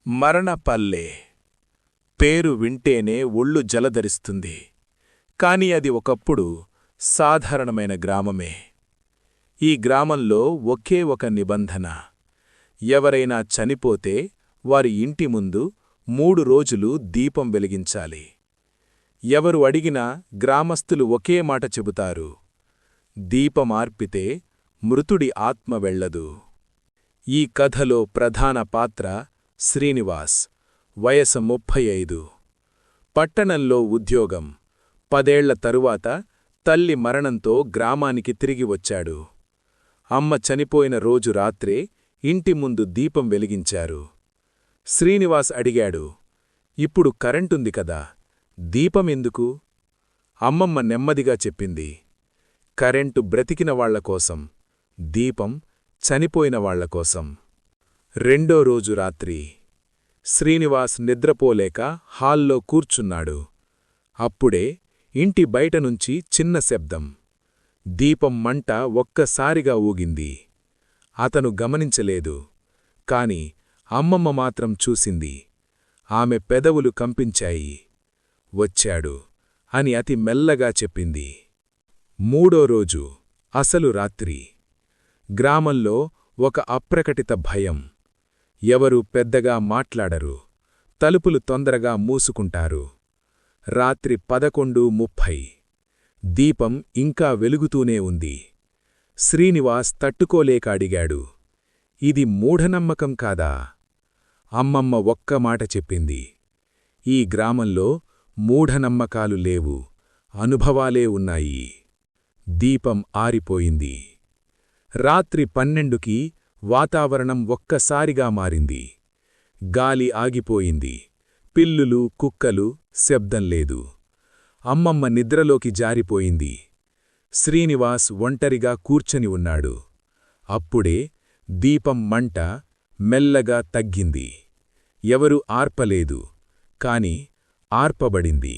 మరణపల్లె పేరు వింటేనే ఒళ్ళు జలధరిస్తుంది. కాని అది ఒకప్పుడు సాధారణమైన గ్రామమే. ఈ గ్రామంలో ఒకే ఒక నిబంధన. ఎవరైనా చనిపోతే వారి ఇంటి ముందు 3 రోజులు దీపం వెలిగించాలి. ఎవరు అడిగినా గ్రామస్థులు ఒకే మాట చెబుతారు: దీపమార్పితే మృతుడి ఆత్మ వెళ్ళదు. ఈ కథలో ప్రధాన పాత్ర శ్రీనివాస్. వయసు 35. పట్టణంలో ఉద్యోగం. 10 ఏళ్ల తరువాత తల్లి మరణంతో గ్రామానికి తిరిగి వచ్చాడు. అమ్మ చనిపోయిన రోజు రాత్రే ఇంటి ముందు దీపం వెలిగించారు. శ్రీనివాస్ అడిగాడు: ఇప్పుడు కరెంటుంది కదా, దీపమెందుకు? అమ్మమ్మ నెమ్మదిగా చెప్పింది: కరెంటు బ్రతికిన వాళ్లకోసం, దీపం చనిపోయిన వాళ్లకోసం. రెండో రోజు రాత్రి శ్రీనివాస్ నిద్రపోలేక హాల్లో కూర్చున్నాడు. అప్పుడే ఇంటి బయటనుంచి చిన్న శబ్దం. దీపం మంట ఒక్కసారిగా ఊగింది. అతను గమనించలేదు. కాని అమ్మమ్మ మాత్రం చూసింది. ఆమె పెదవులు కంపించాయి. వచ్చాడు అని అతి మెల్లగా చెప్పింది. మూడో రోజు అసలు రాత్రి. గ్రామంలో ఒక అప్రకటిత భయం. ఎవరూ పెద్దగా మాట్లాడరు. తలుపులు తొందరగా మూసుకుంటారు. రాత్రి 11:30. దీపం ఇంకా వెలుగుతూనే ఉంది. శ్రీనివాస్ తట్టుకోలేక అడిగాడు: ఇది మూఢనమ్మకం కాదా? అమ్మమ్మ ఒక్క మాట చెప్పింది: ఈ గ్రామంలో మూఢనమ్మకాలు లేవు, అనుభవాలే ఉన్నాయి. దీపం ఆరిపోయింది. రాత్రి 12కి వాతావరణం ఒక్కసారిగా మారింది. గాలి ఆగిపోయింది. పిల్లులు, కుక్కలు, శబ్దం లేదు. అమ్మమ్మ నిద్రలోకి జారిపోయింది. శ్రీనివాస్ ఒంటరిగా కూర్చొని ఉన్నాడు. అప్పుడే దీపం మంట మెల్లగా తగ్గింది. ఎవరూ ఆర్పలేదు. కాని ఆర్పబడింది.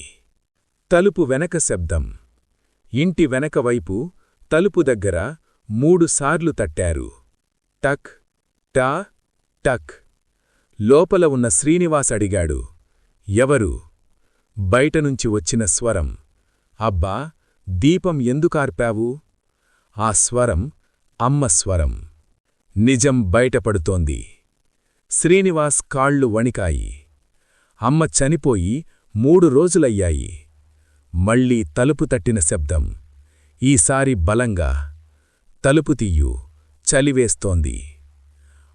తలుపు వెనక శబ్దం. ఇంటి వెనకవైపు తలుపు దగ్గర 3 సార్లు తట్టారు. టక్ టా టక్. లోపల ఉన్న శ్రీనివాస్ అడిగాడు: ఎవరు? బయటనుంచి వచ్చిన స్వరం: అబ్బా, దీపం ఎందుకార్పావు? ఆ స్వరం అమ్మ స్వరం. నిజం బయటపడుతోంది. శ్రీనివాస్ కాళ్ళు వణికాయి. అమ్మ చనిపోయి 3 రోజులయ్యాయి. మళ్ళీ తలుపు తట్టిన శబ్దం. ఈసారి బలంగా: తలుపు తీయు, చలివేస్తోంది.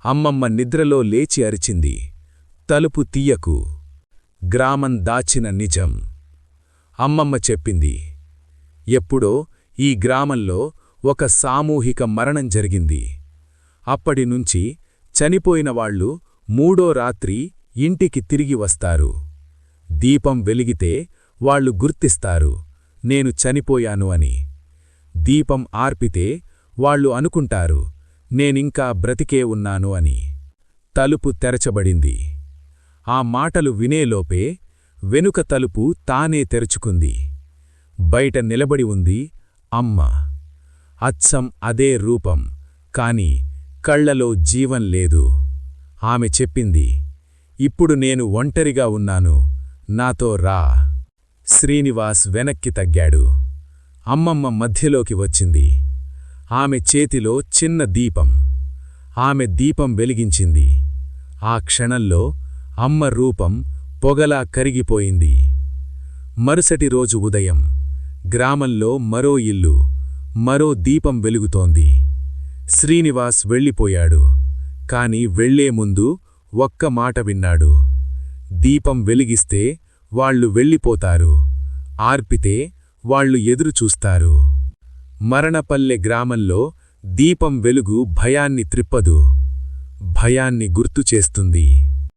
అమ్మమ్మ నిద్రలో లేచి అరిచింది: తలుపు తీయకు. గ్రామం దాచిన నిజం. అమ్మమ్మ చెప్పింది: ఎప్పుడో ఈ గ్రామంలో ఒక సామూహిక మరణం జరిగింది. అప్పటినుంచి చనిపోయినవాళ్లు 3వ రాత్రి ఇంటికి తిరిగి వస్తారు. దీపం వెలిగితే వాళ్లు గుర్తిస్తారు, నేను చనిపోయాను అని. దీపం ఆర్పితే వాళ్లు అనుకుంటారు, నేనింకా బ్రతికే ఉన్నాను అని. తలుపు తెరచబడింది. ఆ మాటలు వినేలోపే వెనుక తలుపు తానే తెరుచుకుంది. బయట నిలబడి ఉంది అమ్మ. అచ్చం అదే రూపం, కాని కళ్లలో జీవం లేదు. ఆమె చెప్పింది: ఇప్పుడు నేను ఒంటరిగా ఉన్నాను, నాతో రా. శ్రీనివాస్ వెనక్కి తగ్గాడు. అమ్మమ్మ మధ్యలోకి వచ్చింది. ఆమె చేతిలో చిన్న దీపం. ఆమె దీపం వెలిగించింది. ఆ క్షణంలో అమ్మ రూపం పొగలా కరిగిపోయింది. మరుసటి రోజు ఉదయం గ్రామంలో మరో ఇల్లు, మరో దీపం వెలుగుతోంది. శ్రీనివాస్ వెళ్ళిపోయాడు. కాని వెళ్లే ముందు ఒక్క మాట విన్నాడు: దీపం వెలిగిస్తే వాళ్లు వెళ్ళిపోతారు, ఆర్పితే వాళ్లు ఎదురుచూస్తారు. మరణపల్లె గ్రామంలో దీపం వెలుగు భయాన్ని త్రిప్పదు, భయాన్ని గుర్తుచేస్తుంది.